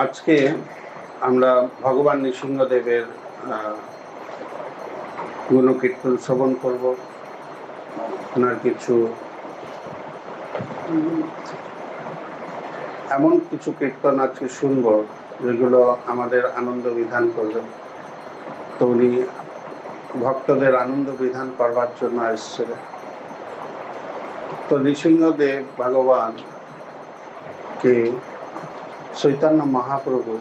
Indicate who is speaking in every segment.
Speaker 1: আজকে আমরা ভগবান নৃসিংহদেবের গুণকীর্তন শ্রবণ করব। ওনার কিছু এমন কিছু কীর্তন আজকে শুনব যেগুলো আমাদের আনন্দ বিধান করবে। তো উনি ভক্তদের আনন্দ বিধান করবার জন্য এসেছিলেন। তো নৃসিংহদেব ভগবানকে চৈতন্য মহাপ্রভু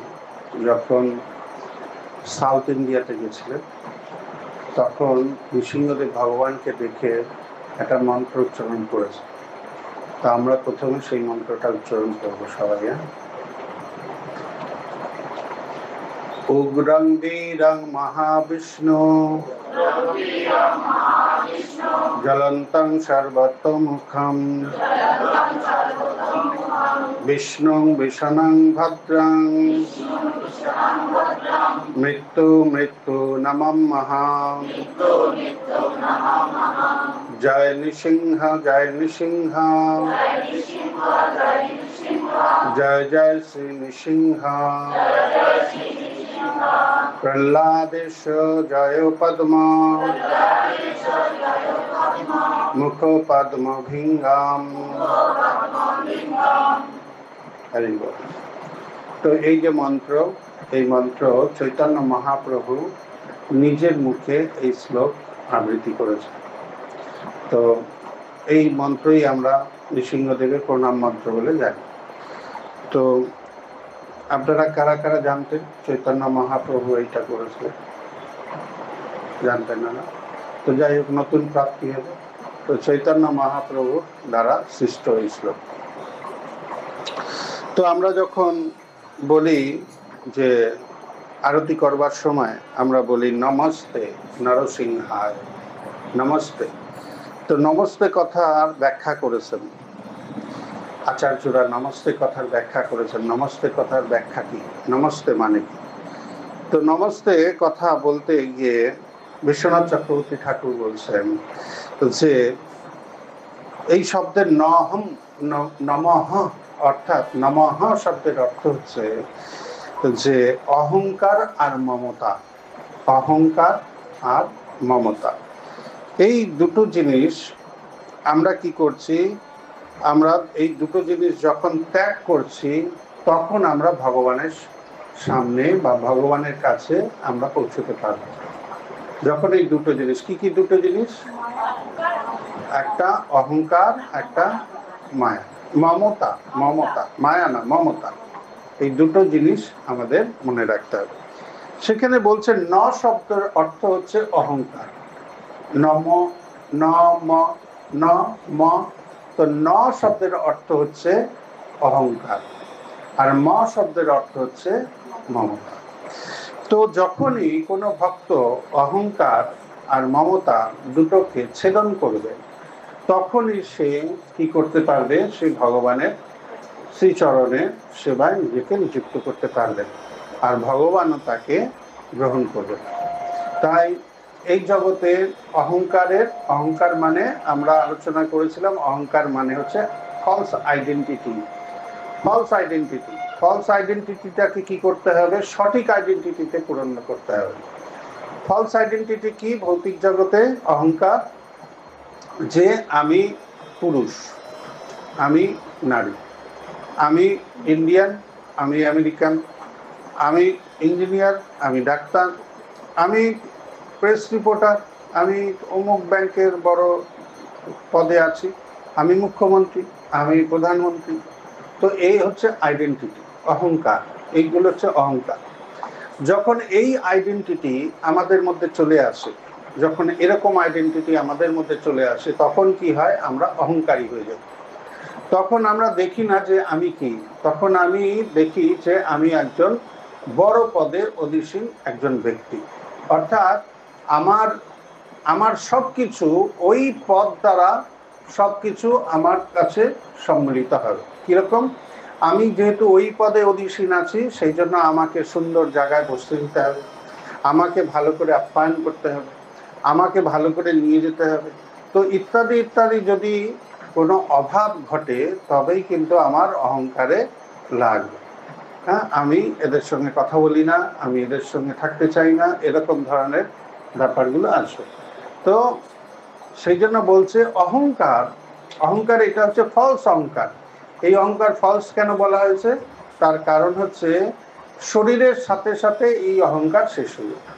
Speaker 1: যখন সাউথ ইন্ডিয়াতে গেছিলেন, তখন নৃসিংহদেব ভগবানকে দেখে একটা মন্ত্র উচ্চারণ করেছে। তা আমরা প্রথমে সেই মন্ত্রটা উচ্চারণ করবো সবাই। উগ্রং বীরং মহাবিষ্ণু জ্বলন্तं সর্বতোমুখম বিষ্ণুং বিষণং ভদ্রং মৃত্যু মৃত্যু নমঃ। জয় নৃসিংহ জয় নৃসিংহ, জয় জয় শ্রী নৃসিংহ। প্রহ্লাদেশ জয় পদ্ম মুখ পদ্ম ভিঙ্গাম। তো এই যে মন্ত্র, এই মন্ত্র চৈতন্য মহাপ্রভু নিজের মুখে এই শ্লোক আবৃত্তি করেছে। তো এই মন্ত্রই আমরা নৃসিংহদেবের প্রণাম মন্ত্র বলে জানি। তো আপনারা কারা কারা জানতেন চৈতন্য মহাপ্রভু এইটা করেছে? জানতেন না? তো যাই হোক, নতুন প্রাপ্তি হবে। তো চৈতন্য মহাপ্রভু দ্বারা সৃষ্ট এই শ্লোক। তো আমরা যখন বলি যে আরতি করবার সময় আমরা বলি নমস্তে নরসিংহায়, নমস্তে। তো নমস্তে কথার ব্যাখ্যা করেছেন আচার্যরা, নমস্তে কথার ব্যাখ্যা করেছেন। নমস্তে কথার ব্যাখ্যা কি, নমস্তে মানে কি? তো নমস্তে কথা বলতে গিয়ে বিশ্বনাথ চক্রবর্তী ঠাকুর বলছেন যে এই শব্দের নহম নমঃ, অর্থাৎ নমঃ শব্দের অর্থ হচ্ছে যে অহংকার আর মমতা, অহংকার আর মমতা, এই দুটো জিনিস আমরা কি করছি, আমরা এই দুটো জিনিস যখন ত্যাগ করছি তখন আমরা ভগবানের সামনে বা ভগবানের কাছে আমরা পৌঁছতে পারব। যখন এই দুটো জিনিস, কি কি দুটো জিনিস? একটা অহংকার, একটা মায়া, মমতা, মমতা, মায়া না মমতা, এই দুটো জিনিস আমাদের মনে রাখতে হবে। সেখানে বলছেন ন শব্দের অর্থ হচ্ছে অহংকার। নম ন ম ন ম, তো ন শব্দের অর্থ হচ্ছে অহংকার আর ম শব্দের অর্থ হচ্ছে মমতা। তো যখনই কোনো ভক্ত অহংকার আর মমতা দুটোকে ছেদন করবে তখনই সে কি করতে পারবে? সে ভগবানের শ্রীচরণে সেবায় নিজেকে নিযুক্ত করতে পারবেন আর ভগবানও তাকে গ্রহণ করবে। তাই এই জগতে অহংকার মানে আমরা আলোচনা করেছিলাম, অহংকার মানে হচ্ছে false identity. False identity, false আইডেন্টিটিটাকে কি করতে হবে? সঠিক আইডেন্টিটিতে পূরণ করতে হবে। ফলস আইডেন্টিটি কি ভৌতিক জগতে? অহংকার, যে আমি পুরুষ, আমি নারী, আমি ইন্ডিয়ান, আমি আমেরিকান, আমি ইঞ্জিনিয়ার, আমি ডাক্তার, আমি প্রেস রিপোর্টার, আমি অমুক ব্যাংকের বড় পদে আছি, আমি মুখ্যমন্ত্রী, আমি প্রধানমন্ত্রী। তো এই হচ্ছে আইডেন্টিটি, অহংকার। এইগুলো হচ্ছে অহংকার। যখন এই আইডেন্টিটি আমাদের মধ্যে চলে আসে, যখন এরকম আইডেন্টিটি আমাদের মধ্যে চলে আসে তখন কি হয়? আমরা অহংকারী হয়ে যাই। তখন আমরা দেখি না যে আমি কি, তখন আমি দেখি যে আমি একজন বড় পদের অধীসীন একজন ব্যক্তি। অর্থাৎ আমার সবকিছু ওই পদ দ্বারা সবকিছু আমার কাছে সম্মিলিত হবে। কিরকম? আমি যেহেতু ওই পদে অধীসীন আছি সেই জন্য আমাকে সুন্দর জায়গায় বসতে দিতে হবে, আমাকে ভালো করে আপ্যায়ন করতে হবে, আমাকে ভালো করে নিয়ে যেতে হবে। তো ইত্যাদি ইত্যাদি যদি কোনো অভাব ঘটে তবেই কিন্তু আমার অহংকারে লাগবে। হ্যাঁ, আমি এদের সঙ্গে কথা বলি না, আমি এদের সঙ্গে থাকতে চাই না, এরকম ধরনের ব্যাপারগুলো আসবে। তো সেই জন্য বলছে অহংকার, অহংকার এটা হচ্ছে ফলস অহংকার। এই অহংকার ফলস কেন বলা হয়েছে? তার কারণ হচ্ছে শরীরের সাথে সাথে এই অহংকার শেষ হয়ে যাবে।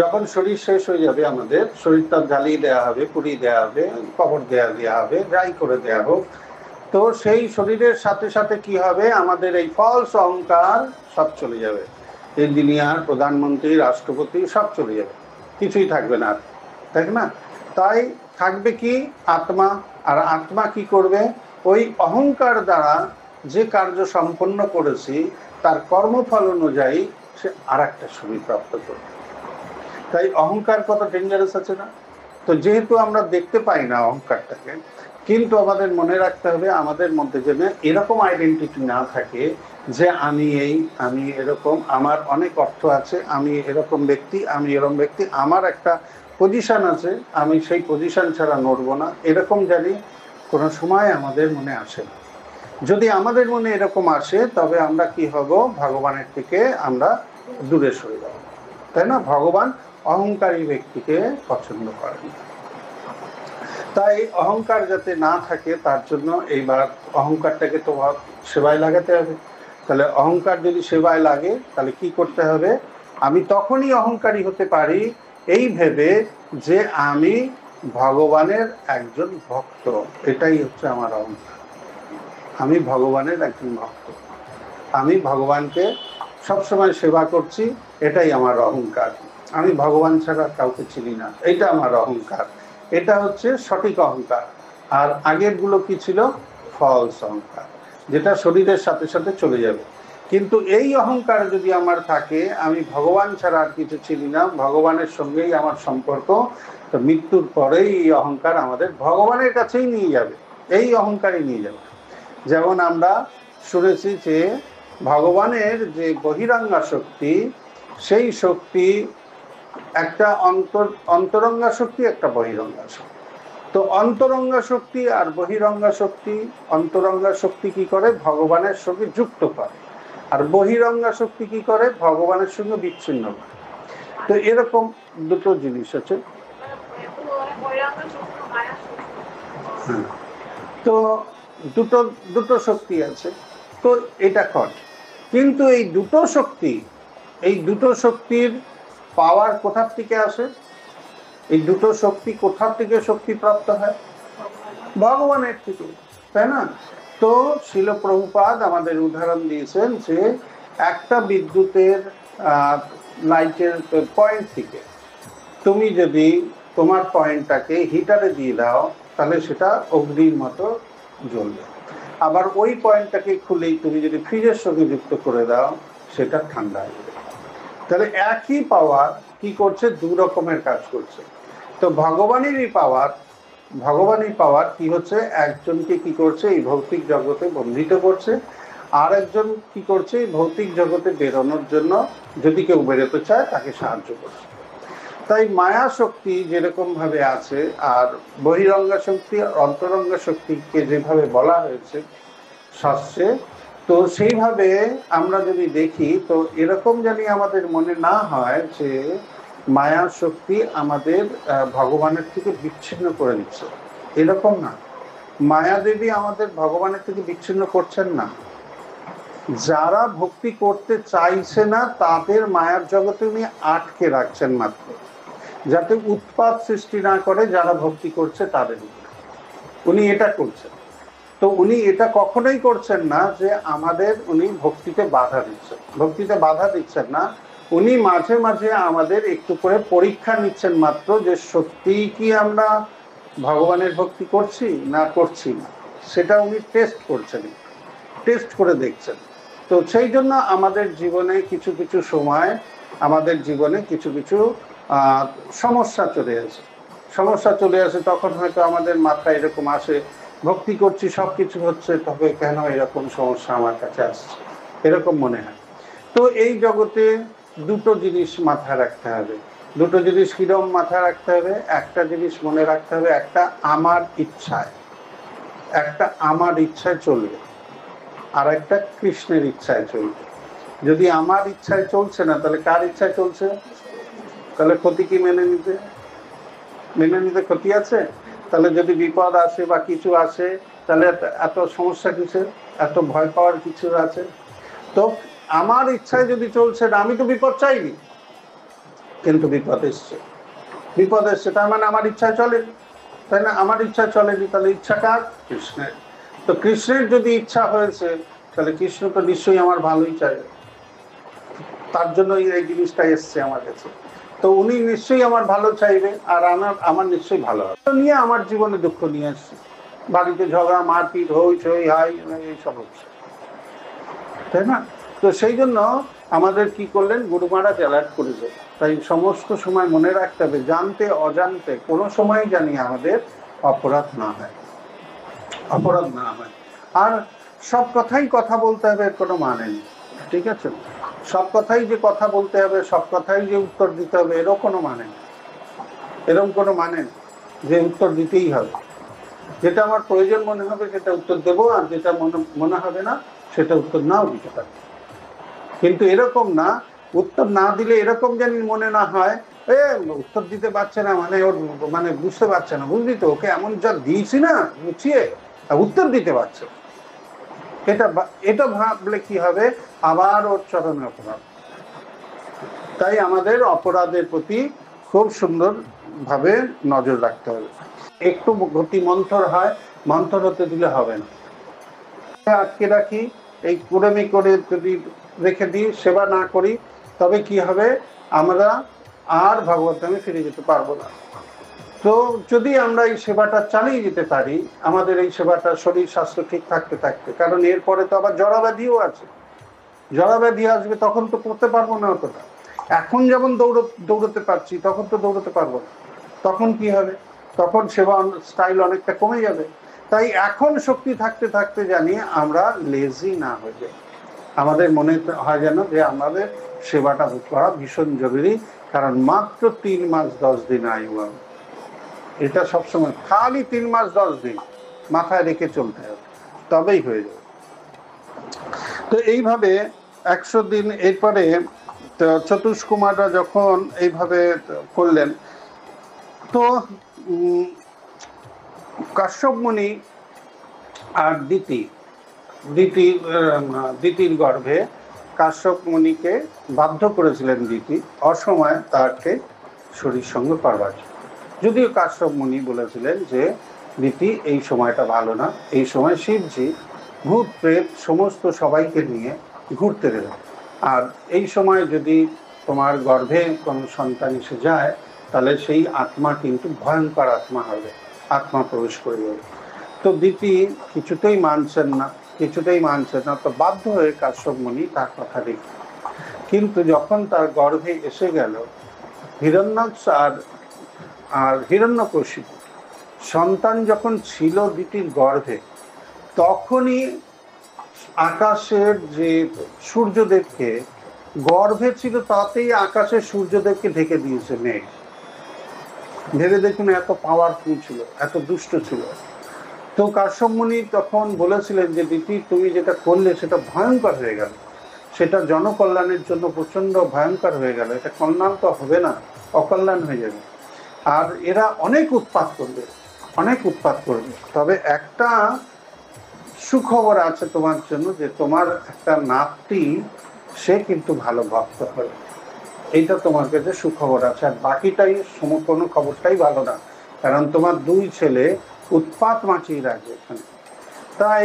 Speaker 1: যখন শরীর শেষ হয়ে যাবে, আমাদের শরীরটা জ্বালিয়ে দেওয়া হবে, পুড়িয়ে দেওয়া হবে, কবর দেওয়া হবে, যাই করে দেওয়া হোক, তো সেই শরীরের সাথে সাথে কি হবে, আমাদের এই ফলস অহংকার সব চলে যাবে। ইঞ্জিনিয়ার, প্রধানমন্ত্রী, রাষ্ট্রপতি সব চলে যাবে, কিছুই থাকবে না, তাই না? তাই থাকবে কি? আত্মা। আর আত্মা কি করবে? ওই অহংকার দ্বারা যে কার্য সম্পন্ন করেছি তার কর্মফল অনুযায়ী সে আর একটা শরীর প্রাপ্ত করবে। তাই অহংকার কত ডেঞ্জারাস আছে না? তো যেহেতু আমরা দেখতে পাই না অহংকারটাকে, কিন্তু আমাদের মনে রাখতে হবে আমাদের মধ্যে যেন এরকম আইডেন্টিটি না থাকে যে আমি এই, আমি এরকম, আমার অনেক অর্থ আছে, আমি এরকম ব্যক্তি, আমি এরকম ব্যক্তি, আমার একটা পজিশন আছে, আমি সেই পজিশন ছাড়া নড়বো না, এরকম জানি কোনো সময় আমাদের মনে আসে না। যদি আমাদের মনে এরকম আসে তবে আমরা কি হব? ভগবানের থেকে আমরা দূরে সরে যাব, তাই না? ভগবান অহংকারী ব্যক্তিকে পছন্দ করেন। তাই অহংকার যাতে না থাকে তার জন্য এইবার অহংকারটাকে তো সেবায় লাগাতে হবে। তাহলে অহংকার যদি সেবায় লাগে তাহলে কি করতে হবে? আমি তখনই অহংকারী হতে পারি এই ভেবে যে আমি ভগবানের একজন ভক্ত, এটাই হচ্ছে আমার অহংকার। আমি ভগবানের একজন ভক্ত, আমি ভগবানকে সবসময় সেবা করছি, এটাই আমার অহংকার। আমি ভগবান ছাড়া কাউকে চিনি না, এটা আমার অহংকার। এটা হচ্ছে সঠিক অহংকার। আর আগেরগুলো কি ছিল? ফলস অহংকার, যেটা শরীরের সাথে সাথে চলে যাবে। কিন্তু এই অহংকার যদি আমার থাকে, আমি ভগবান ছাড়া আর কিছু চিনি না, ভগবানের সঙ্গেই আমার সম্পর্ক, তো মৃত্যুর পরেই এই অহংকার আমাদের ভগবানের কাছেই নিয়ে যাবে, এই অহংকারই নিয়ে যাবে। যেমন আমরা শুনেছি যে ভগবানের যে বহিরঙ্গা শক্তি, সেই শক্তি একটা অন্তরঙ্গা শক্তি, একটা বহিরঙ্গা শক্তি। তো অন্তরঙ্গা শক্তি আর বহিরঙ্গা শক্তি, অন্তরঙ্গা শক্তি কি করে? ভগবানের সঙ্গে যুক্ত করে। আর বহিরঙ্গা শক্তি কি করে? ভগবানের সঙ্গে বিচ্ছিন্ন করে। তো এরকম দুটো জিনিস আছে। তো দুটো শক্তি আছে, তো এটা করে। কিন্তু এই দুটো শক্তির পাওয়ার কোথার থেকে আসে? এই দুটো শক্তি কোথার থেকে শক্তি প্রাপ্ত হয়? ভগবানের থেকে, তাই না? তো শিল প্রভুপাদ আমাদের উদাহরণ দিয়েছেন যে একটা বিদ্যুতের লাইটের পয়েন্ট থেকে তুমি যদি তোমার পয়েন্টটাকে হিটারে দিয়ে দাও তাহলে সেটা অগ্নির মতো জ্বলবে। আবার ওই পয়েন্টটাকে খুলেই তুমি যদি ফ্রিজের সঙ্গে যুক্ত করে দাও সেটা ঠান্ডা হয়ে যাবে। তাহলে একই পাওয়ার কি করছে? দু রকমের কাজ করছে। তো ভগবানেরই পাওয়ার কি হচ্ছে? একজনকে কি করছে? এই ভৌতিক জগতে বন্ধিত করছে, আর একজন কি করছে? ভৌতিক জগতে বেরোনোর জন্য, যদি কেউ বেরোতে চায় তাকে সাহায্য করছে। তাই মায়া শক্তি যেরকম ভাবে আছে, আর বহিরঙ্গা শক্তি আর অন্তরঙ্গা শক্তিকে যেভাবে বলা হয়েছে শাস্ত্রে, তো সেইভাবে আমরা যদি দেখি তো এরকম জানি আমাদের মনে না হয় যে মায়া শক্তি আমাদের ভগবানের থেকে বিচ্ছিন্ন করে দিচ্ছে, এরকম না। মায়া দেবী আমাদের ভগবানের থেকে বিচ্ছিন্ন করছেন না। যারা ভক্তি করতে চাইছে না তাদের মায়ার জগতে উনি আটকে রাখছেন মাত্র, যাতে উৎপাত সৃষ্টি না করে যারা ভক্তি করছে তাদের উনি এটা করছেন। তো উনি এটা কখনোই করছেন না যে আমাদের উনি ভক্তিতে বাধা দিচ্ছেন না। উনি মাঝে মাঝে আমাদের একটু করে পরীক্ষা নিচ্ছেন মাত্র, যে সত্যিই কি আমরা ভগবানের ভক্তি করছি না করছি না, সেটা উনি টেস্ট করে দেখছেন। তো সেই জন্য আমাদের জীবনে কিছু সময় আমাদের জীবনে কিছু সমস্যা চলে আসে। তখন হয়তো আমাদের মাথায় এরকম আসে, ভক্তি করছি, সবকিছু হচ্ছে, তবে কেন এরকম সমস্যা আমার কাছে আসছে, এরকম মনে হয়। তো এই জগতে দুটো জিনিস মাথায় রাখতে হবে, দুটো জিনিস কিরম মাথায় রাখতে হবে? একটা জিনিস মনে রাখতে হবে, একটা আমার ইচ্ছায় চলবে, আর একটা কৃষ্ণের ইচ্ছায় চলবে। যদি আমার ইচ্ছায় চলছে না, তাহলে কার ইচ্ছায় চলছে? তাহলে ক্ষতি কি মেনে নিতে ক্ষতি আছে? তাহলে যদি বিপদ আসে বা কিছু আসে, তাহলে এত সমস্যা কিসের, এত ভয় পাওয়ার কিছু আছে? তো আমার ইচ্ছায় যদি চলছে না, আমি তো বিপদ চাইনি, কিন্তু বিপদ এসছে, তার মানে আমার ইচ্ছায় চলেনি, তাই না? আমার ইচ্ছা চলেনি, তাহলে ইচ্ছা কার? কৃষ্ণের। তো কৃষ্ণের যদি ইচ্ছা হয়েছে, তাহলে কৃষ্ণ তো নিশ্চয়ই আমার ভালোই চাইবে, তার জন্যই এই জিনিসটা এসছে আমার কাছে। তো উনি নিশ্চয়ই আমার ভালো চাইবে, আর আমার নিশ্চয়ই ভালো হবে। নিয়ে আমার জীবনে দুঃখ নিয়ে আসছে, বাড়িতে ঝগড়া, মারপিট, হই হাই, এইসব হচ্ছে, তাই না? তো সেই জন্য আমাদের কি করলেন, গুরু মহারাজ অ্যালার্ট করেছে। তাই সমস্ত সময় মনে রাখতে হবে, জানতে অজান্তে কোনো সময় জানি আমাদের অপরাধ না হয়। আর সব কথাই কথা বলতে হবে, কোনো মানে নেই, ঠিক আছে? সব কথাই যে কথা বলতে হবে, সব কথাই যে উত্তর দিতে হবে, এরকম কোনো মানে নেই যে উত্তর দিতেই হবে। যেটা আমার প্রয়োজন মনে হবে সেটা উত্তর দেবো, আর যেটা মনে হবে না সেটা উত্তর নাও দিতে পারি। কিন্তু এরকম না, উত্তর না দিলে এরকম জানি মনে না হয়, উত্তর দিতে পারছে না মানে ওর মানে বুঝতে পারছে না, বুঝলি তো, ওকে এমন যা দিয়েছি না গুছিয়ে, উত্তর দিতে পারছে। এটা ভাবলে কি হবে, আবার ওর চরণে অপরাধ। তাই আমাদের অপরাধের প্রতি খুব সুন্দর ভাবে নজর রাখতে হবে। একটু গতি মন্থর হয়, মন্থর হতে দিলে হবে না। আটকে রাখি, এই কুড়েমি করে যদি রেখে দিই, সেবা না করি, তবে কি হবে, আমরা আর ভগবত ধামে ফিরে যেতে পারবো না। তো যদি আমরা এই সেবাটা চালিয়ে যেতে পারি, আমাদের এই সেবাটা শরীর স্বাস্থ্য ঠিক থাকতে থাকতে, কারণ এরপরে তো আবার জড়াব্যাধিও আছে, জড়াব্যাধি আসবে, তখন তো করতে পারবো না অতটা। এখন যেমন দৌড়তে পারছি, তখন তো দৌড়তে পারবো না। তখন কি হবে, তখন সেবা স্টাইল অনেকটা কমে যাবে। তাই এখন শক্তি থাকতে থাকতে জানি আমরা লেজি না হয়ে যাই। আমাদের মনে হয় যেন যে আমাদের সেবাটা করা ভীষণ জরুরি, কারণ মাত্র 3 মাস 10 দিন আয়ু। এটা সবসময় খালি 3 মাস 10 দিন মাথায় রেখে চলতে হবে, তবেই হয়ে যাবে। তো এইভাবে 100 দিন, এরপরে চতুষ্কুমাররা যখন এইভাবে করলেন, তো কাশ্যপ মুনি আর দিতির গর্ভে কাশ্যপ মুনিকে বাধ্য করেছিলেন দিতি অসময়ে তাকে শরীর সঙ্গে করবার। যদিও কাশ্যপ মুনি বলেছিলেন যে দিতি এই সময়টা ভালো না, এই সময় শিবজি ভূত প্রেত সমস্ত সবাইকে নিয়ে ঘুরতে দেবে, আর এই সময় যদি তোমার গর্ভে কোনো সন্তান এসে যায়, তাহলে সেই আত্মা কিন্তু ভয়ঙ্কর আত্মা হবে, আত্মা প্রবেশ করে যাবে। তো দিতি কিছুতেই মানছেন না, তো বাধ্য হয়ে কাশ্যপ মুনি তার কথা রেখে। কিন্তু যখন তার গর্ভে এসে গেল হিরণ্যাক্ষ আর হিরণ্যকশিপু, সন্তান যখন ছিল দিতির গর্ভে, তখনই আকাশের যে সূর্যদেবকে গর্ভে ছিল, তাতেই আকাশের সূর্যদেবকে ঢেকে দিয়েছে মেঘ। ভেবে দেখুন, এত পাওয়ারফুল ছিল, এত দুষ্ট ছিল। তো কাশ্যপ মুনি তখন বলেছিলেন যে দিতি, তুমি যেটা করলে সেটা ভয়ঙ্কর হয়ে গেল, সেটা জনকল্যাণের জন্য প্রচন্ড ভয়ঙ্কর হয়ে গেল, এটা কল্যাণ তো হবে না, অকল্যাণ হয়ে যাবে, আর এরা অনেক উৎপাত করবে। তবে একটা সুখবর আছে তোমার জন্য, যে তোমার একটা নাতি, সে কিন্তু ভালো ভক্ত হবে, এইটা তোমার কাছে সুখবর আছে। আর বাকিটাই কোনো খবরটাই ভালো না, কারণ তোমার 2 ছেলে উৎপাত মাচিয়ে রাখবে এখানে। তাই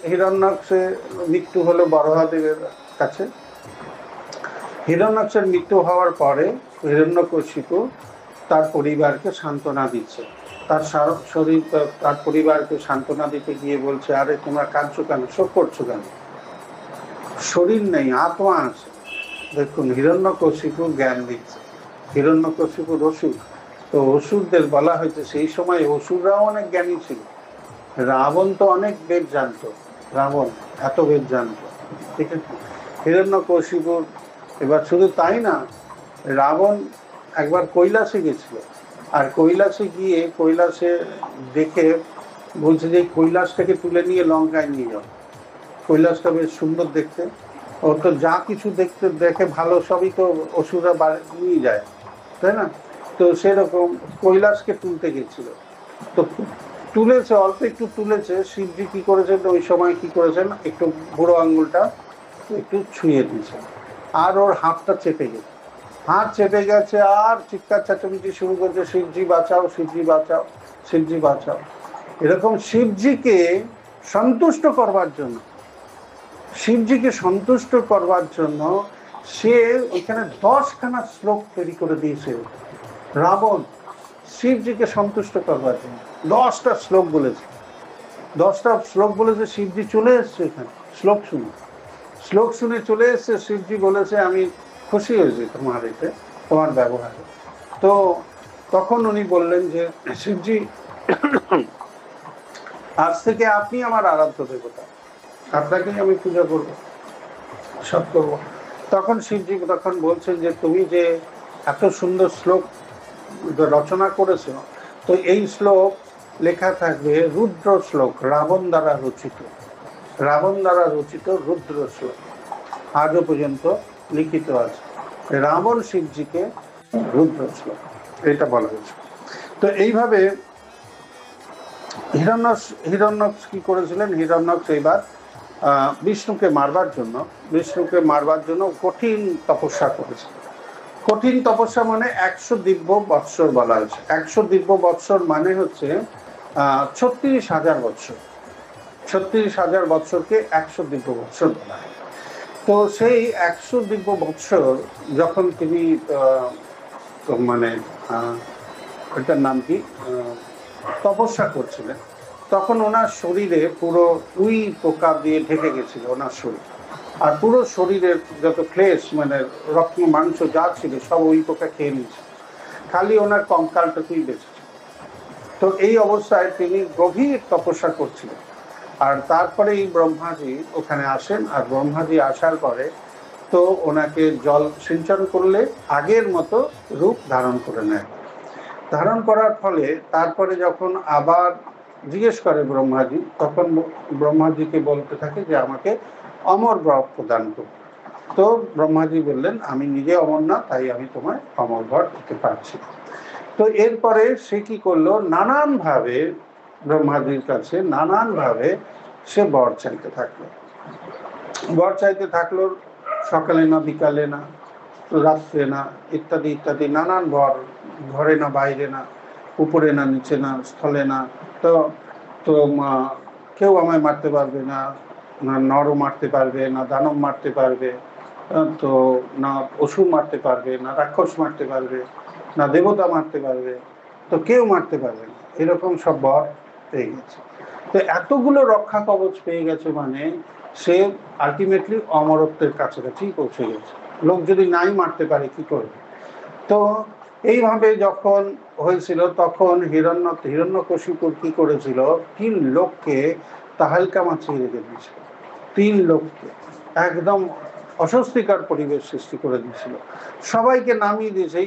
Speaker 1: হিরণ্যাক্ষের মৃত্যু হলো বরাহদেবের কাছে। হিরণ্যাক্ষের মৃত্যু হওয়ার পরে হিরণ্যকশিপু তার পরিবারকে সান্ত্বনা দিচ্ছে, তার পরিবারকে সান্ত্বনা দিতে গিয়ে বলছে, আরে তোমরা কাঁদছো কেন, শোক করছো কেন, শরীর নেই, আত্মা আছে। দেখুন, হিরণ্যকশিপু জ্ঞান দিচ্ছে। হিরণ্যকশিপুর অসুর, তো অসুরদের বলা হয়েছে সেই সময় অসুররাও অনেক জ্ঞানী ছিল। রাবণ তো অনেক বেদ জানতো, রাবণ এত বেদ জানতো, ঠিক আছে। হিরণ্যকশিপুর, এবার শুধু তাই না, রাবণ একবার কৈলাসে গেছিল, আর কৈলাসে গিয়ে কৈলাসে দেখে বলছে যে কৈলাসটাকে তুলে নিয়ে লঙ্কায় নিয়ে যাও। কৈলাসটা বেশ সুন্দর দেখতে, ও তো যা কিছু দেখতে দেখে ভালো সবই তো অসুররা নিয়ে যায়, তাই না? তো সেরকম কৈলাসকে তুলতে গেছিল, তো তুলেছে, অল্প একটু তুলেছে। শিবজি কি করেছেন ওই সময়, কি করেছেন, একটু বুড়ো আঙুলটা একটু ছুঁয়ে দিয়েছেন, আর ওর হাতটা চেপে গেছে, হাত চেপে গেছে, আর চিৎকার চেঁচামেচি শুরু করছে, শিবজি বাঁচাও, শিবজি বাঁচাও, শিবজি বাঁচাও। এরকম শিবজিকে সন্তুষ্ট করবার জন্য, শিবজিকে সন্তুষ্ট করবার জন্য সে ওইখানে 10খানা শ্লোক তৈরি করে দিয়েছে রাবণ, শিবজিকে সন্তুষ্ট করবার জন্য 10টা শ্লোক বলেছে, 10টা শ্লোক বলেছে। শিবজি চলে এসছে এখানে, শ্লোক শুনে চলে এসছে। শিবজি বলেছে আমি খুশি হয়েছি তোমার এতে, তোমার ব্যবহারে। তো তখন উনি বললেন যে শিবজি, আজ থেকে আপনি আমার আরাধ্য দেবতা, আপনাকেই আমি পূজা করবো, সব করবো। তখন শিবজি তখন বলছেন যে তুমি যে এত সুন্দর শ্লোক রচনা করেছো, তো এই শ্লোক লেখা থাকবে রুদ্র শ্লোক, রাবণ দ্বারা রচিত, রাবণ দ্বারা রচিত রুদ্র শ্লোক আজও পর্যন্ত লিখিত আছে, রাবণ শিবজিকে রুদ্র শ্লোক, এটা বলা হয়েছে। তো এইভাবে হিরণ্যক্ষ কি করেছিলেন, হিরণ্যক্ষ এইবার বিষ্ণুকে মারবার জন্য কঠিন তপস্যা করেছিল। কঠিন তপস্যা মানে 100 দিব্য বৎসর বলা হয়েছে। 100 দিব্য বৎসর মানে হচ্ছে 36,000 বৎসর, 36,000 বৎসরকে 100 দিব্য বৎসর বলা হয়। তো সেই 100 দিব্য বৎসর যখন তিনি মানে এটার নাম কি তপস্যা করছিলেন, তখন ওনার শরীরে পুরো উই পোকা দিয়ে ঢেকে গেছিল ওনার শরীর, আর পুরো শরীরের যত ফ্লেশ মানে রক্ত মাংস যা ছিল সব উই পোকা খেয়ে নিয়েছে, খালি ওনার কঙ্কালটুকুই বেঁচেছে। তো এই অবস্থায় তিনি গভীর তপস্যা করছিলেন, আর তারপরে এই ব্রহ্মাজি ওখানে আসেন, আর ব্রহ্মাজি আসার পরে তো ওনাকে জল সিঞ্চন করলে আগের মতো রূপ ধারণ করে নেয়। ধারণ করার ফলে তারপরে যখন আবার জিজ্ঞেস করে ব্রহ্মাজি, তখন ব্রহ্মাজিকে বলতে থাকে যে আমাকে অমর বর প্রদান করুন। তো ব্রহ্মাজি বললেন আমি নিজে অমর না, তাই আমি তোমায় অমর বর দিতে পারছি। তো এরপরে সে কি করলো, নানানভাবে ব্রহ্মাজির কাছে নানানভাবে সে বর চাইতে থাকলো, সকালে না, বিকালে না, রাত্রে না, ইত্যাদি ইত্যাদি নানান বর, ঘরে না, বাইরে না, উপরে না, নিচে না, স্থলে না। তো তো কেউ আমায় মারতে পারবে না, না নরও মারতে পারবে না, দানব মারতে পারবে, তো না অসুর মারতে পারবে না, রাক্ষস মারতে পারবে না, দেবতা মারতে পারবে, তো কেউ মারতে পারবে না, এরকম সব বর পেয়ে গেছে। তো এতগুলো রক্ষা কবচ পেয়ে গেছে মানে সে আলটিমেটলি অমরত্বের কাছাকাছি পৌঁছে গেছে। লোক যদি নাই মারতে পারে কি করবে? তো এইভাবে যখন হয়েছিল তখন হিরণ্যকশিপুর কি করেছিল, 3 লোককে তাহালকা মাছিয়ে রেখে দিয়েছিল, 3 লোককে একদম অস্বস্তিকর পরিবেশ সৃষ্টি করে দিয়েছিল, সবাইকে নামিয়ে দিয়েছে।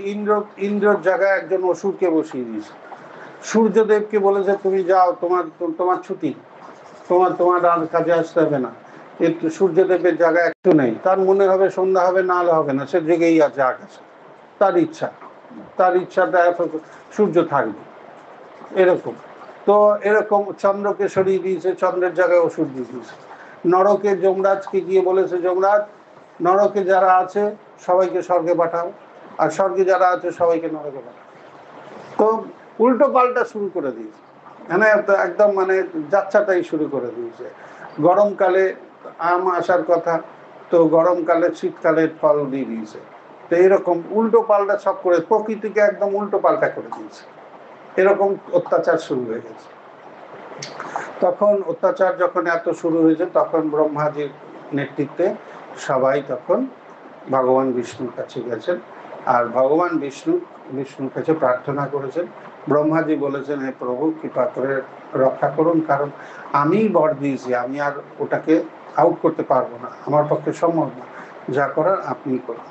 Speaker 1: ইন্দ্রর জায়গায় একজন অসুরকে বসিয়ে দিয়েছে, সূর্যদেবকে বলেছে তুমি যাও, তোমার ছুটি, তোমার আর কাজে আসতে হবে না। একটু সূর্যদেবের জায়গায় একটু নেই, তার মনে হবে সন্ধ্যা হবে, না হলে হবে না, সে জেগেই আছে আকাশে, তার ইচ্ছাটা সূর্য থাকবে এরকম। তো এরকম চন্দ্রকে সরিয়ে দিয়েছে, চন্দ্রের জায়গায় অসুর দিয়ে দিয়েছে। নরকে যমরাজকে গিয়ে বলেছে যমরাজ, নরকে যারা আছে সবাইকে স্বর্গে পাঠাও, আর স্বর্গে যারা আছে সবাইকে নরকে পাঠাও। তো উল্টো পাল্টা শুরু করে দিয়েছে, মানে একদম মানে যাচ্ছাটাই শুরু করে দিয়েছে। গরমকালে আম আসার কথা, তো গরমকালে শীতকালের ফল দিয়ে দিয়েছে। তো এরকম উল্টো পাল্টা সব করে প্রকৃতিকে একদম উল্টো পাল্টা করে দিয়েছে, এরকম অত্যাচার শুরু হয়ে গেছে। তখন অত্যাচার যখন এত শুরু হয়েছে, তখন ব্রহ্মাজির নেতৃত্বে সবাই তখন ভগবান বিষ্ণুর কাছে গেছেন, আর ভগবান বিষ্ণুর কাছে প্রার্থনা করেছেন। ব্রহ্মাজি বলেছেন হে প্রভু কৃপা করে রক্ষা করুন, কারণ আমি বর দিয়েছি, আমি আর ওটাকে আউট করতে পারবো না, আমার পক্ষে সম্ভব না, যা করার আপনি করুন।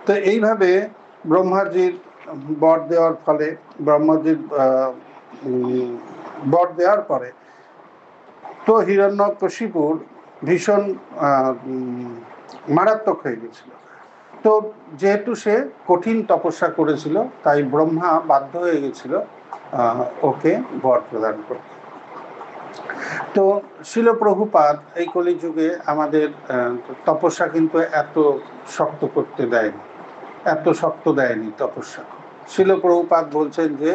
Speaker 1: তো এইভাবে ব্রহ্মাজির বর দেওয়ার ফলে, ব্রহ্মাজির বর দেওয়ার পরে তো হিরণ্যকশিপুর ভীষণ মারাত্মক হয়ে গেছিল। তো যেহেতু সে কঠিন তপস্যা করেছিল, তাই ব্রহ্মা বাধ্য হয়ে গেছিল ওকে বর প্রদান করতে। তো শিল প্রভুপাদ এই কলিযুগে আমাদের তপস্যা কিন্তু এত শক্ত করতে দেয়নি, এত শক্ত দেয়নি তপস্যা। শিল প্রভুপাদ বলছেন যে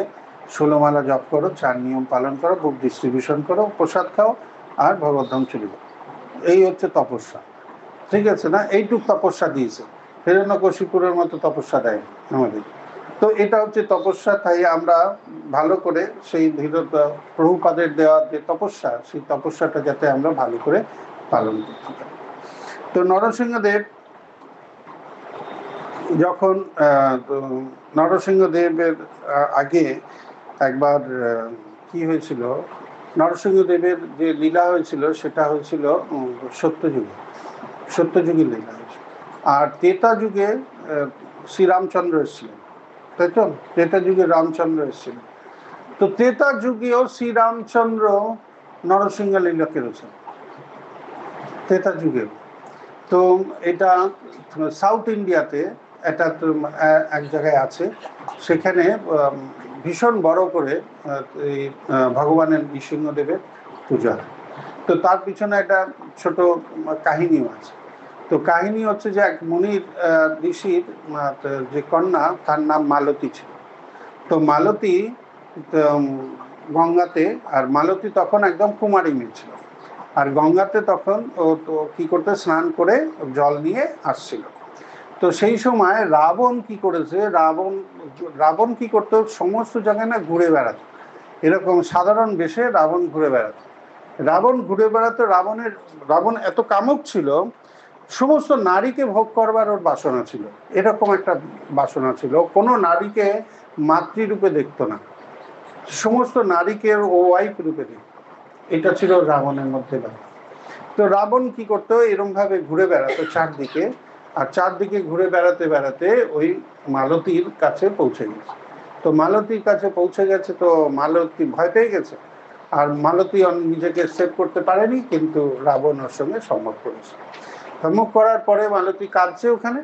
Speaker 1: 16 মালা জপ করো, 4 নিয়ম পালন করো, বুক ডিস্ট্রিবিউশন করো, প্রসাদ খাও, আর ভগবদ্ধাম চলে যাও। এই হচ্ছে তপস্যা, ঠিক আছে না? এইটুক তপস্যা দিয়েছে, হিরণ্যকশিপুরের মতো তপস্যা দেয়নি আমাদের। তো এটা হচ্ছে তপস্যা। তাই আমরা ভালো করে সেই প্রভুপাদের দেওয়া যে তপস্যা, সেই তপস্যাটা যাতে আমরা ভালো করে পালন করতে পারি। তো নরসিংহদেব যখন নরসিংহদেবের আগে একবার কি হয়েছিল, নরসিংহদেবের যে লীলা হয়েছিল সেটা হয়েছিল সত্যযুগে লীলা হয়েছিল। আর ত্রেতা যুগে শ্রীরামচন্দ্র এসেছিলেন, তাই তো? ত্রেতা যুগে রামচন্দ্র এসেছিলেন। তো ত্রেতা যুগেও শ্রীরামচন্দ্র নরসিংহ লীলা করেছেন, ত্রেতা যুগে। তো এটা সাউথ ইন্ডিয়াতে এটা এক জায়গায় আছে, সেখানে ভীষণ বড় করে এই ভগবানের নৃসিংহদেবের পূজা। তো তার পিছনে একটা ছোট কাহিনীও আছে। তো কাহিনী হচ্ছে যে এক মুনির ঋষির যে কন্যা, তার নাম মালতী ছিল। তো মালতী গঙ্গাতে, আর মালতী তখন একদম কুমারী মেয়ে ছিল, আর গঙ্গাতে তখন ও তো কি করতে, স্নান করে জল নিয়ে আসছিল। তো সেই সময় রাবণ কি করেছে, রাবণ কি করতো, সমস্ত জায়গায় না ঘুরে বেড়াতো, এরকম সাধারণ বেশে রাবণ ঘুরে বেড়াতো। রাবণ এত কামুক ছিল, সমস্ত নারীকে ভোগ করবার ওর বাসনা ছিল, এরকম একটা বাসনা ছিল। কোনো নারীকে মাতৃরূপে দেখতো না, সমস্ত নারীকে ও ওয়াইফ রূপে দেখতো। এটা ছিল রাবণের মধ্যে ব্যাপার। তো রাবণ কি করতো, এরকম ভাবে ঘুরে বেড়াতো চারদিকে, আর চারদিকে ঘুরে বেড়াতে বেড়াতে ওই মালতীর কাছে পৌঁছে গেছে। তো মালতীর কাছে পৌঁছে গেছে, তো মালতী ভয় পেয়ে গেছে, আর মালতী নিজেকে সেভ করতে পারেনি, কিন্তু রাবণ ওর সঙ্গে সম্মুখ করেছে। সম্মুখ করার পরে মালতী কাঁদছে, ওখানে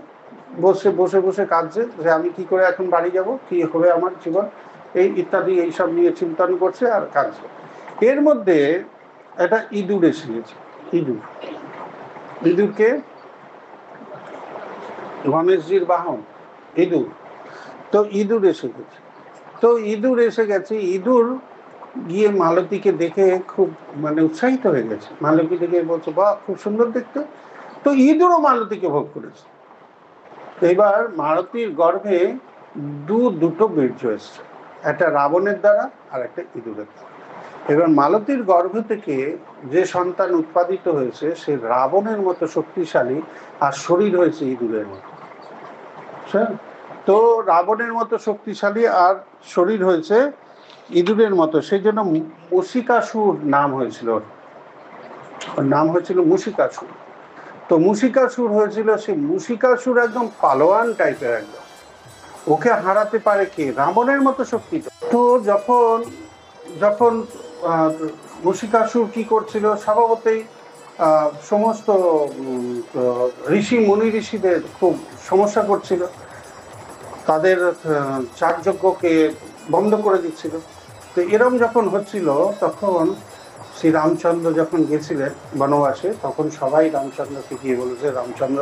Speaker 1: বসে বসে বসে কাঁদছে যে আমি কি করে এখন বাড়ি যাব, কি হবে আমার জীবন, এই ইত্যাদি এইসব নিয়ে চিন্তন করছে আর কাঁদছে। এর মধ্যে একটা ইঁদুর এসে গেছে। ইঁদুরকে গণেশজির বাহন ইঁদুর। তো ইঁদুর এসে গেছে, ইঁদুর গিয়ে মালতীকে দেখে খুব উৎসাহিত হয়ে গেছে। মালতী দেখে বলছে, বাহ, খুব সুন্দর দেখতে। তো ইঁদুরও মালতীকে ভোগ করেছে। এবার মালতীর গর্ভে দুটো বীর্য এসছে, একটা রাবণের দ্বারা আর একটা ইঁদুরের দ্বারা। এবার মালতীর গর্ভ থেকে যে সন্তান উৎপাদিত হয়েছে সে রাবণের মতো শক্তিশালী, আর শরীর হয়েছে ইঁদুরের মতো। তো রাবণের মতো শক্তিশালী আর শরীর হয়েছে ইঁদুরের মতো, সেই জন্য মুশিকাসুর নাম হয়েছিল, ওর নাম হয়েছিল মুশিকাসুর। তো মুশিকাসুর হয়েছিল, সেই মুশিকাসুর একদম পালোয়ান টাইপের, একদম ওকে হারাতে পারে কে, রাবণের মতো শক্তি। তো যখন যখন মুশিকাসুর কি করছিল, স্বভাবতই সমস্ত ঋষিদের খুব সমস্যা করছিল, তাদের যাগযজ্ঞকে বন্ধ করে দিচ্ছিল। তো এরম যখন হচ্ছিল, তখন শ্রী রামচন্দ্র যখন গেছিলেন বনবাসে, তখন সবাই রামচন্দ্রকে গিয়ে বলেছে, রামচন্দ্র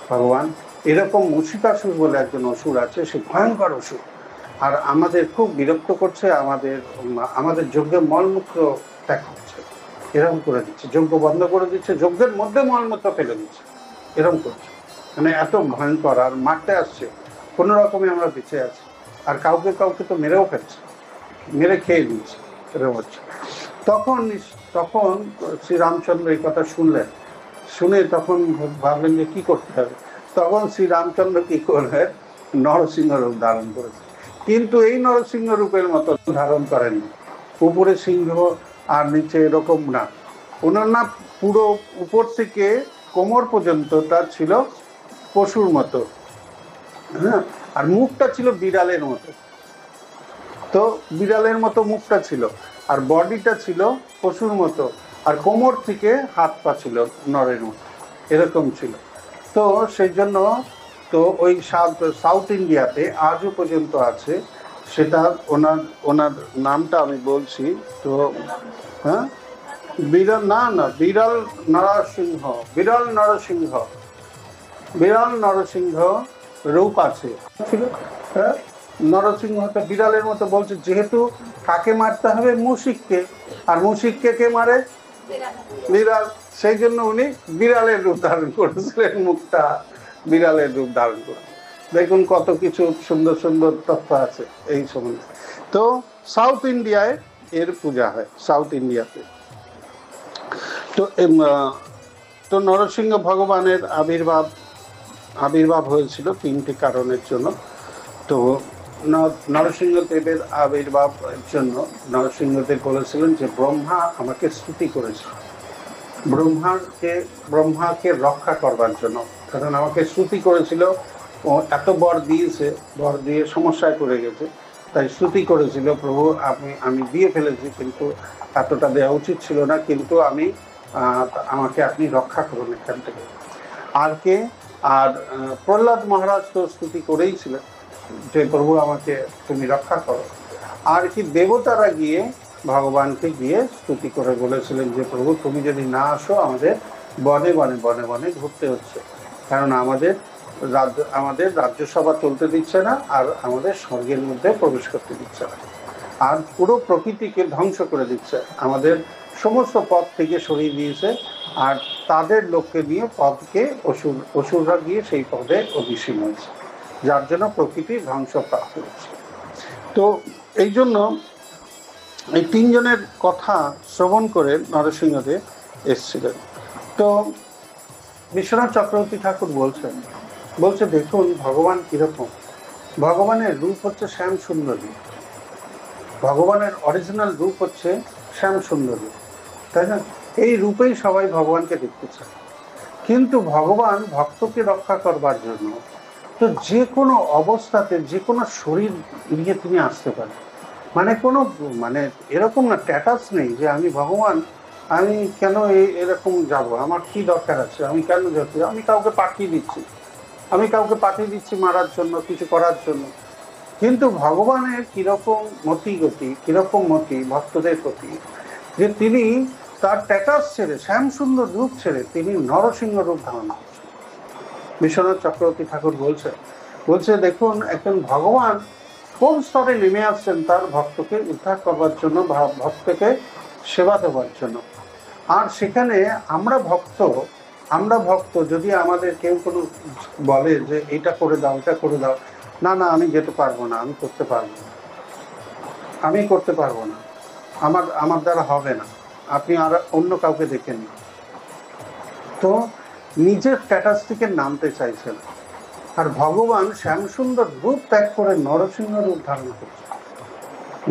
Speaker 1: ভগবান, এরকম মুশিকাসুর বলে একজন অসুর আছে, সে ভয়ঙ্কর অসুর, আর আমাদের খুব বিরক্ত করছে, আমাদের যজ্ঞে মলমূত্র ত্যাগ করছে, এরকম করে দিচ্ছে, যজ্ঞ বন্ধ করে দিচ্ছে, যজ্ঞের মধ্যে মলমূত্র ফেলে দিচ্ছে, এরকম করছে, এত ভয়ঙ্কর, আর মারতে আসছে। কোনো রকমে আমরা বেঁচে আছি, আর কাউকে কাউকে তো মেরেও ফেলছে, মেরে খেয়ে দিচ্ছে, এরকম হচ্ছে। তখন শ্রীরামচন্দ্র এই কথা শুনে তখন ভাবলেন যে কি করতে হবে। তখন শ্রীরামচন্দ্র কি করলেন, নরসিংহ রূপ ধারণ করেছে। কিন্তু এই নরসিংহ রূপের মতো ধারণ করেননি, উপরে সিংহ আর নিচে এরকম না, ওনার না পুরো উপর থেকে কোমর পর্যন্ত তার ছিল পশুর মতো, হ্যাঁ, আর মুখটা ছিল বিড়ালের মতো। তো বিড়ালের মতো মুখটা ছিল, আর বডিটা ছিল পশুর মতো, আর কোমর থেকে হাত পা ছিল নরের মতো, এরকম ছিল। তো সেই জন্য তো ওই সাউথ ইন্ডিয়াতে আজও পর্যন্ত আছে সেটা। ওনার ওনার নামটা আমি বলছি তো। হ্যাঁ, বিরল না বিরল নরসিংহ, বিরল নরসিংহ, বিরল নরসিংহ রূপ আছে ছিল। হ্যাঁ, নরসিংহটা বিড়ালের মতো বলছে, যেহেতু কাকে মারতে হবে, মুশিককে, আর মুশিককে কে মারে? বিড়াল। সেই জন্য উনি বিড়ালের রূপ ধারণ করেছিলেন, মুখটা বিড়ালের রূপ ধারণ করে। দেখুন কত কিছু সুন্দর সুন্দর তথ্য আছে এই সম্বন্ধে। তো সাউথ ইন্ডিয়ায় এর পূজা হয়, সাউথ ইন্ডিয়াতে। তো তো নরসিংহ ভগবানের আবির্ভাব হয়েছিল তিনটি কারণের জন্য। তো নরসিংহদেবের আবির্ভাবের জন্য নরসিংহদেব বলেছিলেন যে ব্রহ্মা আমাকে স্তুতি করেছে, ব্রহ্মাকে রক্ষা করবার জন্য, কারণ আমাকে স্তুতি করেছিল, ও এত বর দিয়েছে, বর দিয়ে সমস্যায় পড়ে গেছে, তাই স্তুতি করেছিল, প্রভু আমি দিয়ে ফেলেছি, কিন্তু এতটা দেওয়া উচিত ছিল না, কিন্তু আমাকে আপনি রক্ষা করুন এখান থেকে। আর কে? আর প্রহ্লাদ মহারাজ তো স্তুতি করেই ছিলেন যে প্রভু আমাকে তুমি রক্ষা করো। আর কি দেবতারা গিয়ে ভগবানকে গিয়ে স্তুতি করে বলেছিলেন যে প্রভু তুমি যদি না আসো, আমাদের বনে বনে বনে বনে ঘুরতে হচ্ছে, কারণ আমাদের রাজ্যসভা চলতে দিচ্ছে না, আর আমাদের স্বর্গের মধ্যে প্রবেশ করতে দিচ্ছে না, আর পুরো প্রকৃতিকে ধ্বংস করে দিচ্ছে, আমাদের সমস্ত পথ থেকে সরিয়ে দিয়েছে, আর তাদের লোককে নিয়ে পদকে অসুররা গিয়ে সেই পদে অধিসীন হয়েছে, যার জন্য প্রকৃতি ধ্বংসপ্রাপ্ত হচ্ছে। তো এই জন্য এই তিনজনের কথা শ্রবণ করে নরসিংহদেব এসেছিলেন। তো বিশ্বনাথ চক্রবর্তী ঠাকুর বলছে দেখুন ভগবান কিরকম। ভগবানের রূপ হচ্ছে শ্যাম সুন্দরী, ভগবানের অরিজিনাল রূপ হচ্ছে শ্যাম সুন্দরী, তাই না? এই রূপেই সবাই ভগবানকে দেখতে চায়, কিন্তু ভগবান ভক্তকে রক্ষা করবার জন্য তো যে কোনো অবস্থাতে যে কোনো শরীর নিয়ে তিনি আসতে পারেন, মানে এরকম না, স্ট্যাটাস নেই যে আমি ভগবান, আমি কেন এরকম যাব, আমার কি দরকার আছে, আমি কেন যাচ্ছি, আমি কাউকে পাঠিয়ে দিচ্ছি মারার জন্য, কিছু করার জন্য। কিন্তু ভগবানের কিরকম মতি ভক্তদের প্রতি, যে তিনি তার স্ট্যাটাস ছেড়ে, শ্যাম সুন্দর রূপ ছেড়ে তিনি নরসিংহ রূপ ধারণ করছেন। বিশ্বনাথ চক্রবর্তী ঠাকুর বলছে দেখুন একজন ভগবান কোন স্তরে নেমে আসছেন তার ভক্তকে উদ্ধার করবার জন্য, ভক্তকে সেবা দেওয়ার জন্য। আর সেখানে আমরা ভক্ত যদি আমাদের কেউ কোনো বলে যে এটা করে দাও, না আমি যেতে পারবো না, আমি করতে পারবো না, আমার দ্বারা হবে না, আপনি আর অন্য কাউকে দেখেন না। তো নিজের স্ট্যাটাস থেকে নামতে চাইছেন, আর ভগবান শ্যামসুন্দর রূপ ত্যাগ করে নরসিংহ রূপ ধারণ করছে,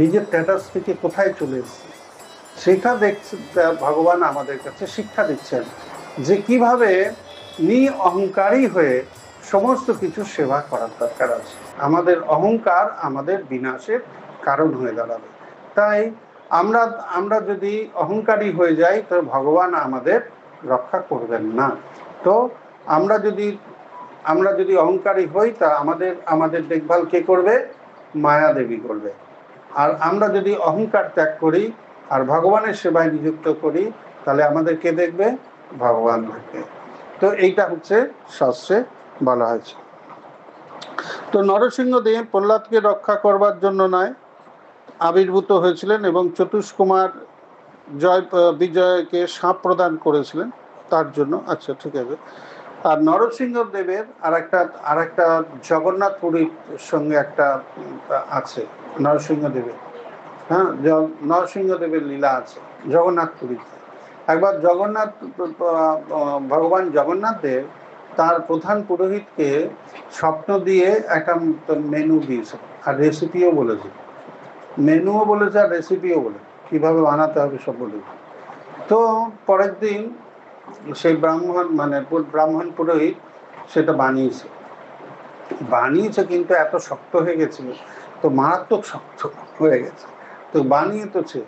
Speaker 1: নিজের স্ট্যাটাস থেকে কোথায় চলে এসছে সেটা দেখছে। ভগবান আমাদের কাছে শিক্ষা দিচ্ছেন যে কিভাবে অহংকারী হয়ে সমস্ত কিছু সেবা করার দরকার আছে। আমাদের অহংকার আমাদের বিনাশের কারণ হয়ে দাঁড়াবে। তাই আমরা যদি অহংকারী হয়ে যাই তো ভগবান আমাদের রক্ষা করবেন না। তো আমরা যদি অহংকারী হই তা আমাদের দেখভাল কে করবে? মায়া দেবী করবে। আর আমরা যদি অহংকার ত্যাগ করি আর ভগবানের সেবায় নিযুক্ত করি, তাহলে আমাদের কে দেখবে? ভগবান দেখবে। তো এইটা হচ্ছে শাস্ত্রে বলা হয়েছে। তো নরসিংহদেব প্রহ্লাদকে রক্ষা করবার জন্য নয় আবির্ভূত হয়েছিলেন, এবং চতুষ্কুমার বিজয়কে সাপ প্রদান করেছিলেন তার জন্য। আচ্ছা, ঠিক আছে। আর নরসিংহদেবের আর একটা জগন্নাথ পুরীর সঙ্গে একটা আছে নরসিংহদেবের। হ্যাঁ, নরসিংহদেবের লীলা আছে জগন্নাথ পুরীতে। একবার ভগবান জগন্নাথ দেব তার প্রধান পুরোহিতকে স্বপ্ন দিয়ে একটা মেনু দিয়েছে, আর রেসিপিও বলেছে, আর রেসিপিও বলে কিভাবে বানাতে হবে সব বলে। তো পরের দিন সেই ব্রাহ্মণ পুরোহিত সেটা বানিয়েছে, কিন্তু এত শক্ত হয়ে গেছিল, তো মারাত্মক শক্ত হয়ে গেছে। তো বানিয়েছে,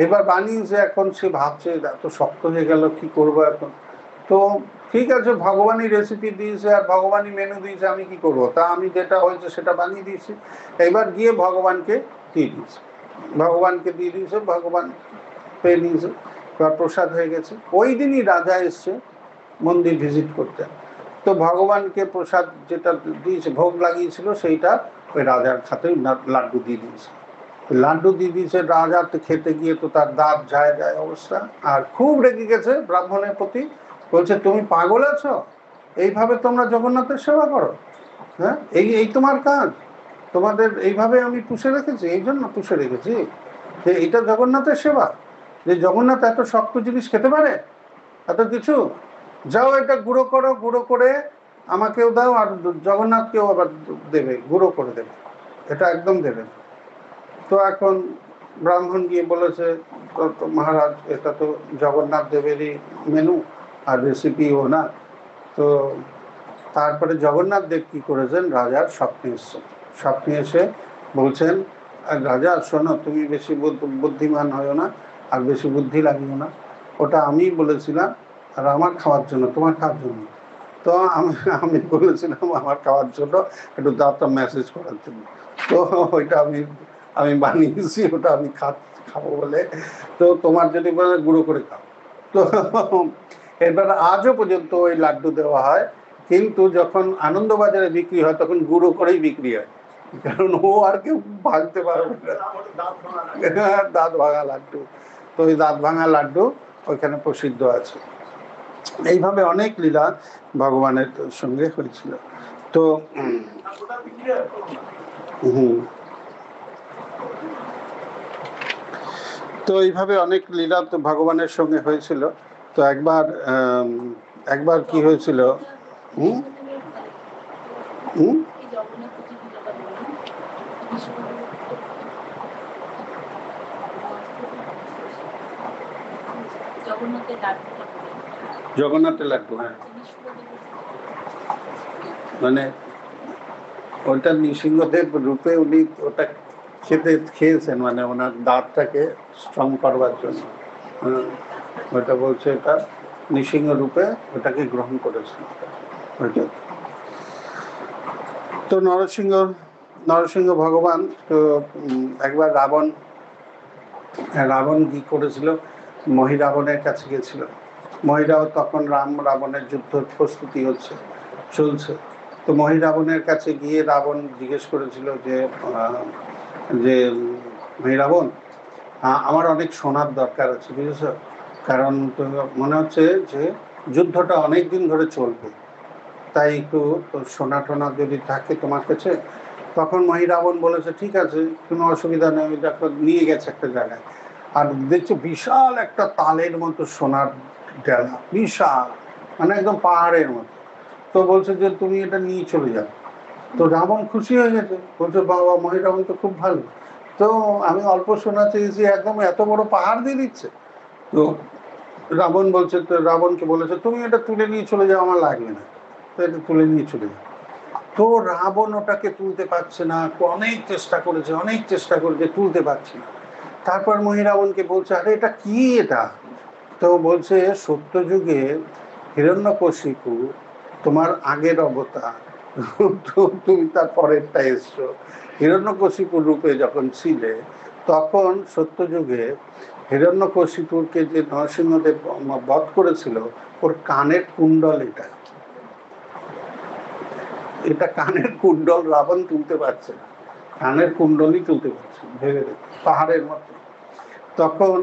Speaker 1: এবার বানিয়েছে, এখন সে ভাবছে এত শক্ত হয়ে গেল, কি করবো এখন। তো ঠিক আছে, ভগবানই রেসিপি দিয়েছে আর ভগবানই মেনু দিয়েছে, আমি কি করবো, তা আমি যেটা হয়েছে সেটা বানিয়ে দিয়েছি। এবার গিয়ে ভগবানকে দিয়ে দিয়েছে, ভগবানকে দিয়ে দিয়েছে, ভগবান পেয়ে নিয়েছে, এবার প্রসাদ হয়ে গেছে। ওই দিনই রাজা এসছে মন্দির ভিজিট করতে, তো ভগবানকে প্রসাদ যেটা দিয়েছে, ভোগ লাগিয়েছিল, সেইটা ওই রাজার খাতে লাড্ডু দিয়ে দিয়েছে। লাড্ডু দিয়ে দিয়েছে, রাজা তো খেতে গিয়ে তো তার দাঁত যায় যায় অবস্থা, আর খুব রেগে গেছে ব্রাহ্মণের প্রতি। বলছে, তুমি পাগল আছো? এইভাবে তোমরা জগন্নাথের সেবা করো? হ্যাঁ, এই এই তোমার কাজ? তোমাদের এইভাবে আমি পুষে রেখেছি, এই জন্য পুষে রেখেছি যে এটা জগন্নাথের সেবা, যে জগন্নাথ এত শক্ত জিনিস খেতে পারে, এত কিছু। যাও এটা গুঁড়ো করো, গুঁড়ো করে আমাকেও দাও, আর জগন্নাথকেও আবার দেবে, গুঁড়ো করে দেবে, এটা একদম দেবে। তো এখন ব্রাহ্মণ গিয়ে বলেছে, মহারাজ এটা তো জগন্নাথ দেবেরই মেনু আর রেসিপিও না। তো তারপরে জগন্নাথ দেব কি করেছেন, রাজার স্বপ্নে এসছেন। স্বপ্নে এসে বলছেন, রাজা শোনো, তুমি বেশি বুদ্ধিমান হও না, আর বেশি বুদ্ধি লাগিও না, ওটা আমি বলেছিলাম আর আমার খাওয়ার জন্য, তোমার খাওয়ার জন্য। তো আমি বলেছিলাম আমার খাওয়ার জন্য, একটু দাঁতটা মেসেজ করার জন্য। তো ওইটা আমি বানিয়েছি, ওটা আমি খাবো বলে। তো তোমার যদি বলে গুঁড়ো করে খাও। তো এবার আজও পর্যন্ত ওই লাড্ডু দেওয়া হয়, কিন্তু যখন আনন্দবাজারে বিক্রি হয় তখন গুঁড়ো করেই বিক্রি হয়, কারণ ও আর কেউ ভাঙতে পারবে না, দাঁত ভাঙা লাড্ডু। তো ওই দাঁত ভাঙা লাড্ডু ওইখানে প্রসিদ্ধ আছে। এইভাবে অনেক লীলা ভগবানের সঙ্গে হয়েছিল। তো তো এইভাবে অনেক লীলা তো ভগবানের সঙ্গে হয়েছিল। তো একবার কি হয়েছিল, হুম হুম জগন্নাথের লাড্ডু, হ্যাঁ, মানে ওটা নৃসিংহদেব রূপে উনি ওটা খেয়েছেন, মানে ওনার দাঁতটাকে স্ট্রং করবার জন্য। ওটা বলছে এটা নৃসিংহ রূপে ওটাকে গ্রহণ করেছেন ওইটা। তো নরসিংহ ভগবান তো একবার রাবণ কি করেছিল, মহিরাবণের কাছে গেছিল। মহিরাবণ তখন রাবণের যুদ্ধ প্রস্তুতি চলছে। তো মহিরাবণের কাছে গিয়ে রাবণ জিজ্ঞেস করেছিল যে মহিরাবণ, আমার অনেক সোনার দরকার আছে, বুঝেছ, কারণ মনে হচ্ছে যে যুদ্ধটা অনেক দিন ধরে চলবে, তাই একটু সোনা টোনা যদি থাকে তোমার কাছে। তখন মহিরাবণ বলেছে, ঠিক আছে, কোনো অসুবিধা নেই। নিয়ে গেছে একটা জায়গায়, আর দেখছে বিশাল একটা তালের মতো সোনার ডেলা, বিশাল, মানে একদম পাহাড়ের মতো। তো বলছে যে তুমি এটা নিয়ে চলে যাও। তো রাবণ খুশি হয়ে গেছে, বলছে বাবা, মহিরাবণ তো খুব ভালো, তো আমি অল্প সোনা চেয়েছি, একদম এত বড় পাহাড় দিয়ে দিচ্ছে। তো রাবণকে বলেছে, তুমি এটা তুলে নিয়ে চলে যাও, আমার লাগবে না, তো এটা তুলে নিয়ে চলে যাও। তো রাবণ ওটাকে তুলতে পারছে না, অনেক চেষ্টা করেছে, তুলতে পারছে না। তারপর মহিরাবণকে বলছে, আরে এটা কি এটা? তো বলছে, সত্যযুগে হিরণ্যকশিপু তোমার আগের অবতার, তো তুমি তার পরেরটা এসছো। হিরণ্যকশিপুর রূপে যখন ছিলে, তখন সত্যযুগে হিরণ্যকশিপুরকে যে নরসিংহদেব বধ করেছিল, ওর কানের কুণ্ডল এটা কানের কুণ্ডল রাবণ তুলতে পারছে না, কানের কুণ্ডলই তুলতে পারছে, ভেবে দেখো, পাহাড়ের মতো। তখন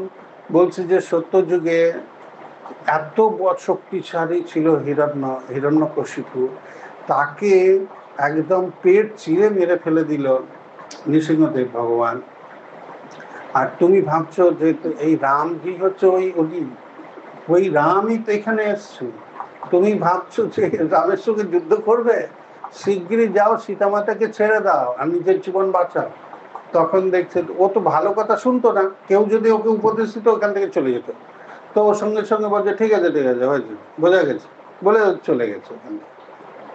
Speaker 1: বলছে যে সত্যযুগে এত শক্তিশালী ছিল হিরণ্যকশিপু, তাকে একদম পেট চিরে মেরে ফেলে দিল নৃসিংহদেব ভগবান। আর তুমি ভাবছো যে এই রামজি হচ্ছে ওই রামই তো এখানে এসছে, তুমি ভাবছো যে রামের সঙ্গে যুদ্ধ করবে? শিগগিরই যাও, সীতামাতাকে ছেড়ে দাও আর নিজের জীবন বাঁচাও। তখন দেখছে ও তো ভালো কথা শুনতো না, কেউ যদি ওকে উপদেশ দিত ওখান থেকে চলে যেত। তো ওর সঙ্গে সঙ্গে বলছে, ঠিক আছে হয়েছে, বোঝা গেছে, বলে চলে গেছে ওখান থেকে।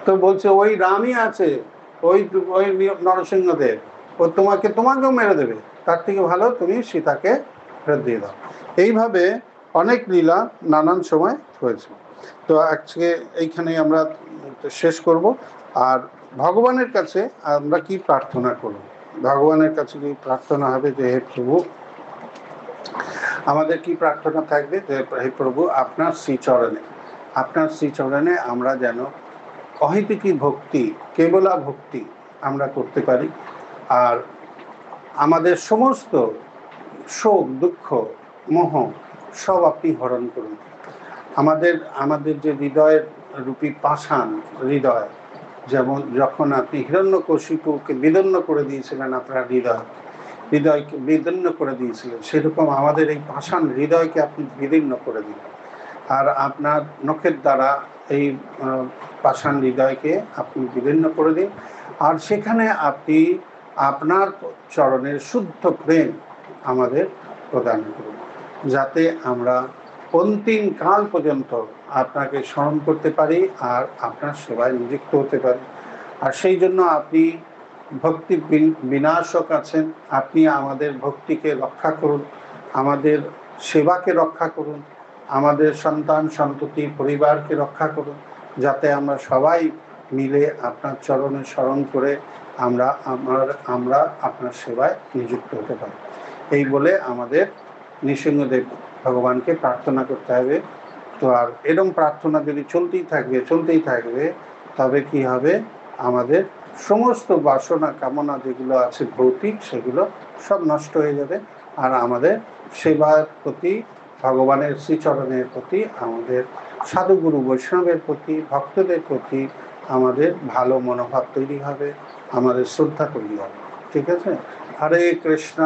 Speaker 1: তো বলছে ওই রামই আছে, ওই ওই নরসিংহদেব, ও তোমাকেও মেরে দেবে, তার থেকে ভালো তুমি সীতাকে ফেরত দিয়ে দাও। এইভাবে অনেক লীলা নানান সময় হয়েছে। তো আজকে এইখানেই আমরা শেষ করব। আর ভগবানের কাছে আমরা কি প্রার্থনা করব? ভগবানের কাছে কি প্রার্থনা হবে যে হে প্রভু, আমাদের কি প্রার্থনা থাকবে যে হে প্রভু, আপনার শ্রীচরণে আমরা যেন অহেতুকী ভক্তি, কেবলা ভক্তি আমরা করতে পারি। আর আমাদের সমস্ত শোক, দুঃখ, মোহ সব আপনি হরণ করুন। আমাদের যে হৃদয়ের রূপী পাষাণ হৃদয়, যেমন যখন আপনি হিরণ্যকশিপুকে বিদন্ন করে দিয়েছিলেন, আপনার হৃদয়কে বিদন্ন করে দিয়েছিলেন, সেরকম আমাদের এই পাষাণ হৃদয়কে আপনি বিদীর্ণ করে দিন। আর আপনার নখের দ্বারা এই পাষাণ হৃদয়কে আপনি বিদীর্ণ করে দিন। আর সেখানে আপনি আপনার চরণের শুদ্ধ প্রেম আমাদের প্রদান করুন, যাতে আমরা অন্তিম কাল পর্যন্ত আপনাকে স্মরণ করতে পারি আর আপনার সেবায় নিযুক্ত হতে পারি। আর সেই জন্য আপনি ভক্তি বিনাশক আছেন, আপনি আমাদের ভক্তিকে রক্ষা করুন, আমাদের সেবাকে রক্ষা করুন, আমাদের সন্তান সন্ততি পরিবারকে রক্ষা করুন, যাতে আমরা সবাই মিলে আপনার চরণে স্মরণ করে আমরা আপনার সেবায় নিযুক্ত হতে পারি। এই বলে আমাদের নৃসিংহদেব ভগবানকে প্রার্থনা করতে হবে। তো আর এরকম প্রার্থনা যদি চলতেই থাকবে, তবে কি হবে, আমাদের সমস্ত বাসনা কামনা যেগুলো আছে ভৌতিক, সেগুলো সব নষ্ট হয়ে যাবে। আর আমাদের সেবার প্রতি, ভগবানের শ্রীচরণের প্রতি, আমাদের সাধুগুরু বৈষ্ণবের প্রতি, ভক্তদের প্রতি আমাদের ভালো মনোভাব তৈরি হবে, আমাদের শ্রদ্ধা তৈরি হবে। ঠিক আছে? হরে কৃষ্ণ।